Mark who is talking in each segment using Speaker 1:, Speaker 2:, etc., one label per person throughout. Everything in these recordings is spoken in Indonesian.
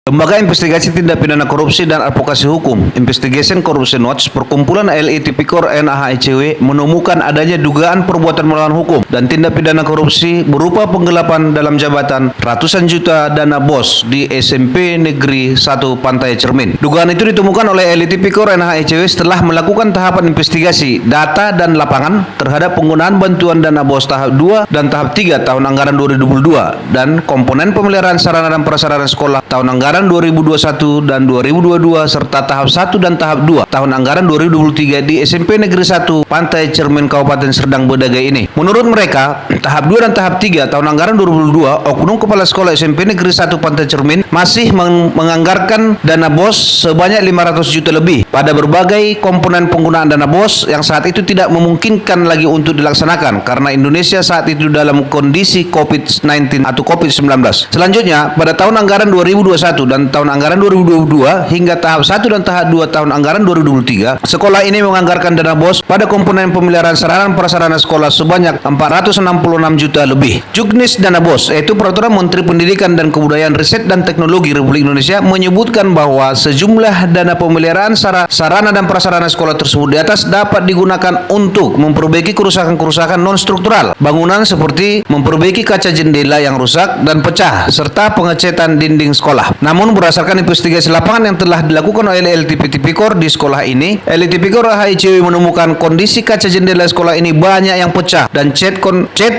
Speaker 1: Lembaga Investigasi Tindak Pidana Korupsi dan Advokasi Hukum Investigation Corruption Watch Perkumpulan LI Tipikor NAH-ICW menemukan adanya dugaan perbuatan melawan hukum dan tindak pidana korupsi berupa penggelapan dalam jabatan ratusan juta dana BOS di SMP Negeri 1 Pantai Cermin. Dugaan itu ditemukan oleh LI Tipikor NAH-ICW setelah melakukan tahapan investigasi data dan lapangan terhadap penggunaan bantuan dana BOS tahap 2 dan tahap 3 tahun anggaran 2022 dan komponen pemeliharaan sarana dan prasarana sekolah tahun anggaran 2021 dan 2022 serta tahap 1 dan tahap 2 tahun anggaran 2023 di SMP Negeri 1 Pantai Cermin Kabupaten Serdang Bedagai ini. Menurut mereka, tahap 2 dan tahap 3 tahun anggaran 2022 oknum kepala sekolah SMP Negeri 1 Pantai Cermin masih menganggarkan dana BOS sebanyak 500 juta lebih pada berbagai komponen penggunaan dana BOS yang saat itu tidak memungkinkan lagi untuk dilaksanakan karena Indonesia saat itu dalam kondisi COVID-19 atau COVID-19. Selanjutnya, pada tahun anggaran 2021 dan tahun anggaran 2022 hingga tahap 1 dan tahap 2 tahun anggaran 2023, sekolah ini menganggarkan dana BOS pada komponen pemeliharaan sarana dan prasarana sekolah sebanyak 466 juta lebih. Juknis dana BOS, yaitu Peraturan Menteri Pendidikan dan Kebudayaan Riset dan Teknologi Republik Indonesia, menyebutkan bahwa sejumlah dana pemeliharaan sarana dan prasarana sekolah tersebut di atas dapat digunakan untuk memperbaiki kerusakan-kerusakan non-struktural bangunan seperti memperbaiki kaca jendela yang rusak dan pecah serta pengecetan dinding sekolah. Namun berdasarkan investigasi lapangan yang telah dilakukan oleh LTP Tipikor di sekolah ini, LTP Tipikor HICW menemukan kondisi kaca jendela sekolah ini banyak yang pecah dan cat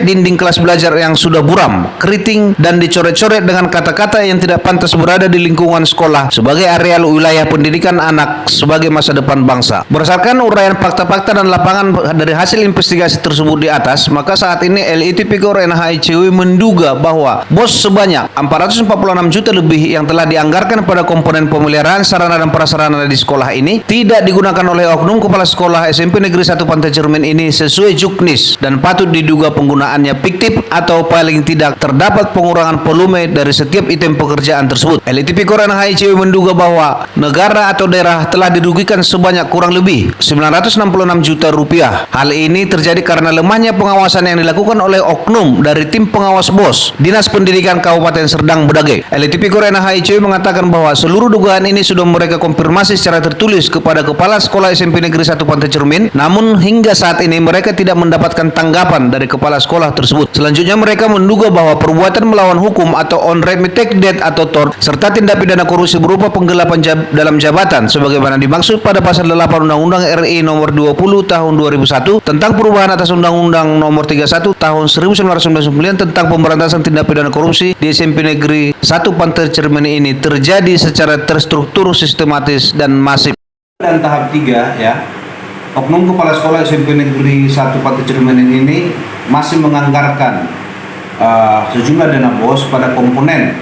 Speaker 1: dinding kelas belajar yang sudah buram, keriting dan dicoret-coret dengan kata-kata yang tidak pantas berada di lingkungan sekolah sebagai areal wilayah pendidikan anak sebagai masa depan bangsa. Berdasarkan uraian fakta-fakta dan lapangan dari hasil investigasi tersebut di atas, maka saat ini LI Tipikor NAH-ICW menduga bahwa BOS sebanyak 446 juta lebih yang telah dianggarkan pada komponen pemeliharaan sarana dan prasarana di sekolah ini tidak digunakan oleh oknum kepala sekolah SMP Negeri 1 Pantai Cermin ini sesuai juknis dan patut diduga penggunaannya fiktif atau paling tidak terdapat pengurangan volume dari setiap item pekerjaan tersebut. LTP Koran HICW menduga bahwa negara atau daerah telah dirugikan sebanyak kurang lebih 966 juta rupiah. Hal ini terjadi karena lemahnya pengawasan yang dilakukan oleh oknum dari tim pengawas BOS Dinas Pendidikan Kabupaten Serdang Bedagai. LTP Koran HICW mengatakan bahwa seluruh dugaan ini sudah mereka konfirmasi secara tertulis kepada Kepala Sekolah SMP Negeri 1 Pantai Cermin, namun hingga saat ini mereka tidak mendapatkan tanggapan dari Kepala Sekolah tersebut. Selanjutnya mereka menduga bahwa perbuatan melawan hukum atau unremitted debt atau tort serta tindak pidana korupsi berupa penggelapan dalam jabatan sebagaimana dimaksud pada pasal 8 Undang-Undang RI nomor 20 tahun 2001 tentang perubahan atas Undang-Undang nomor 31 tahun 1999 tentang pemberantasan tindak pidana korupsi di SMP Negeri 1 Pantai Cermin ini terjadi secara terstruktur, sistematis dan masif. Dan tahap 3 ya, oknum kepala sekolah SMP Negeri 1 Pantai Cermin ini masih menganggarkan sejumlah dana BOS pada komponen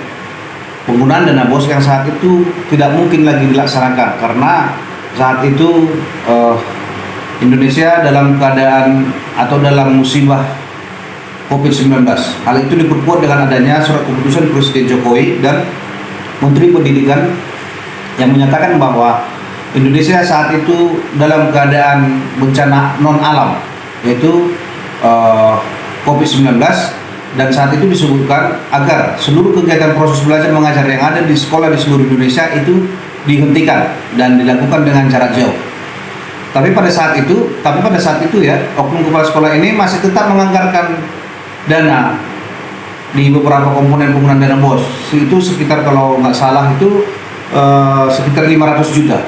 Speaker 1: penggunaan dana BOS yang saat itu tidak mungkin lagi dilaksanakan karena saat itu Indonesia dalam keadaan atau dalam musibah COVID-19. Hal itu diperkuat dengan adanya surat keputusan Presiden Jokowi dan Menteri Pendidikan yang menyatakan bahwa Indonesia saat itu dalam keadaan bencana non alam, yaitu COVID-19, dan saat itu disebutkan agar seluruh kegiatan proses belajar mengajar yang ada di sekolah di seluruh Indonesia itu dihentikan dan dilakukan dengan jarak jauh. Tapi pada saat itu ya, oknum kepala sekolah ini masih tetap menganggarkan dana di beberapa komponen penggunaan dana BOS. Itu sekitar, kalau nggak salah itu sekitar 500 juta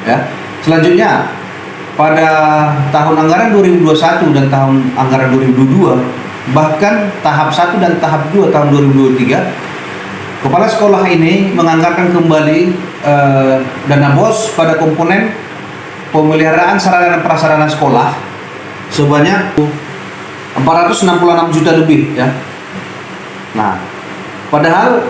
Speaker 1: ya. Selanjutnya pada tahun anggaran 2021 dan tahun anggaran 2022 bahkan tahap 1 dan tahap 2 tahun 2023 kepala sekolah ini menganggarkan kembali dana BOS pada komponen pemeliharaan sarana dan prasarana sekolah sebanyak 466 juta lebih ya. Nah, padahal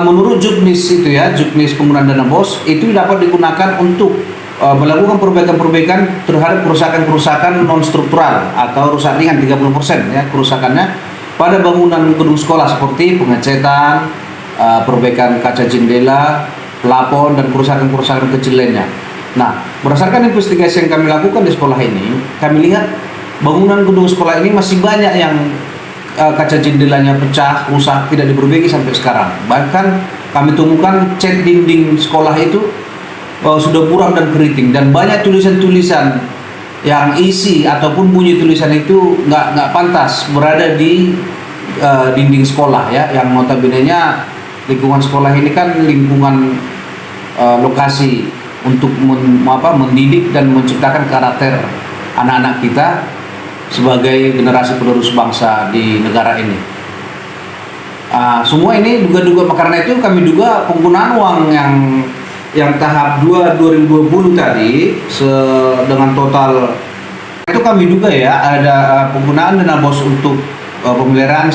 Speaker 1: menurut juknis itu ya, juknis penggunaan dana BOS itu dapat digunakan untuk melakukan perbaikan-perbaikan terhadap kerusakan-kerusakan non-struktural atau rusak ringan 30% ya kerusakannya pada bangunan gedung sekolah seperti pengecetan, perbaikan kaca jendela, plafon dan kerusakan-kerusakan kecil lainnya. Nah, berdasarkan investigasi yang kami lakukan di sekolah ini, kami lihat bangunan gedung sekolah ini masih banyak yang kaca jendelanya pecah, rusak, tidak diperbaiki sampai sekarang. Bahkan kami temukan cat dinding sekolah itu sudah buram dan keriting, dan banyak tulisan-tulisan yang isi ataupun bunyi tulisan itu nggak pantas berada di dinding sekolah ya, yang notabene-nya lingkungan sekolah ini kan lingkungan lokasi untuk mendidik dan menciptakan karakter anak-anak kita sebagai generasi penerus bangsa di negara ini. Semua ini duga-duga, karena itu kami duga penggunaan uang yang tahap 2 2020 tadi dengan total itu kami duga ya ada penggunaan dana BOS untuk pemeliharaan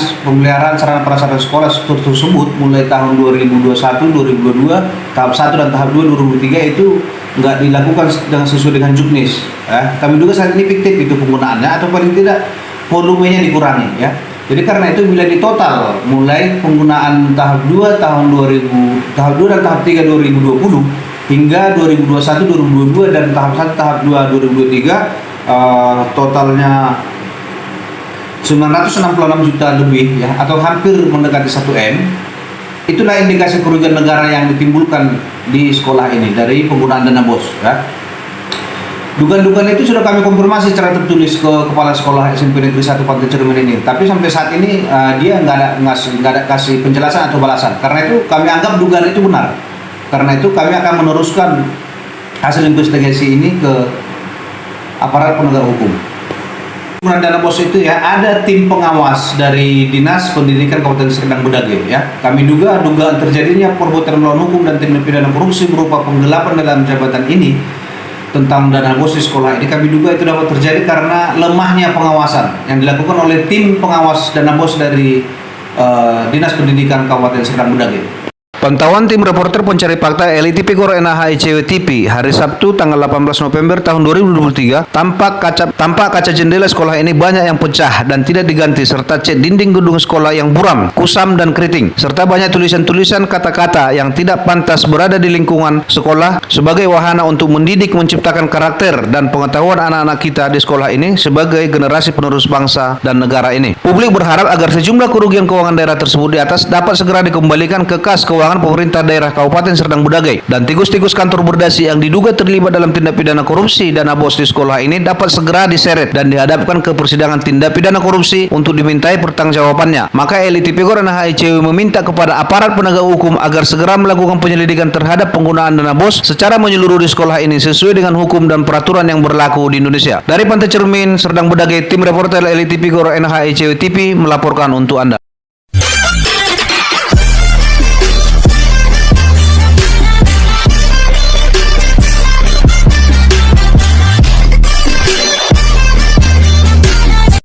Speaker 1: sarana prasarana sekolah tersebut mulai tahun 2021, 2022, tahap 1 dan tahap 2 2023 itu nggak dilakukan sesuai dengan juknis. Kami duga saat ini fiktif itu penggunaannya, atau paling tidak volumenya dikurangi ya. Jadi karena itu bila ditotal mulai penggunaan tahap 2 tahap 2 dan tahap 3 2020 hingga 2021 2022 dan tahap 1 tahap 2 2023 totalnya 966 juta lebih ya, atau hampir mendekati 1 M. Itulah indikasi kerugian negara yang ditimbulkan di sekolah ini dari penggunaan dana BOS ya. Dugaan-dugaan itu sudah kami konfirmasi secara tertulis ke kepala sekolah SMP Negeri 1 Pantai Cermin ini, tapi sampai saat ini dia nggak ada kasih penjelasan atau balasan. Karena itu kami anggap dugaan itu benar. Karena itu kami akan meneruskan hasil investigasi ini ke aparat penegak hukum. Penggunaan dana BOS itu ya, ada tim pengawas dari Dinas Pendidikan Kabupaten Serdang Bedagai ya. Kami dugaan terjadinya perbuatan melawan hukum dan tindak pidana korupsi berupa penggelapan dalam jabatan ini tentang dana BOS di sekolah ini. Kami duga itu dapat terjadi karena lemahnya pengawasan yang dilakukan oleh tim pengawas dana BOS dari Dinas Pendidikan Kabupaten Serdang Bedagai. Pantauan tim reporter pencari fakta LI Tipikor NAH ICW TV hari Sabtu tanggal 18 November tahun 2023, tampak kaca jendela sekolah ini banyak yang pecah dan tidak diganti, serta cat dinding gedung sekolah yang buram, kusam dan keriting, serta banyak tulisan-tulisan kata-kata yang tidak pantas berada di lingkungan sekolah sebagai wahana untuk mendidik, menciptakan karakter dan pengetahuan anak-anak kita di sekolah ini sebagai generasi penerus bangsa dan negara ini. Publik berharap agar sejumlah kerugian keuangan daerah tersebut di atas dapat segera dikembalikan ke kas keuangan pemerintah daerah Kabupaten Serdang Bedagai, dan tikus-tikus kantor berdasi yang diduga terlibat dalam tindak pidana korupsi dana BOS di sekolah ini dapat segera diseret dan dihadapkan ke persidangan tindak pidana korupsi untuk dimintai pertanggungjawabannya. Maka LI Tipikor NAH ICW meminta kepada aparat penegak hukum agar segera melakukan penyelidikan terhadap penggunaan dana BOS secara menyeluruh di sekolah ini sesuai dengan hukum dan peraturan yang berlaku di Indonesia. Dari Pantai Cermin, Serdang Bedagai, tim reporter LI Tipikor NAH ICW TV melaporkan untuk Anda.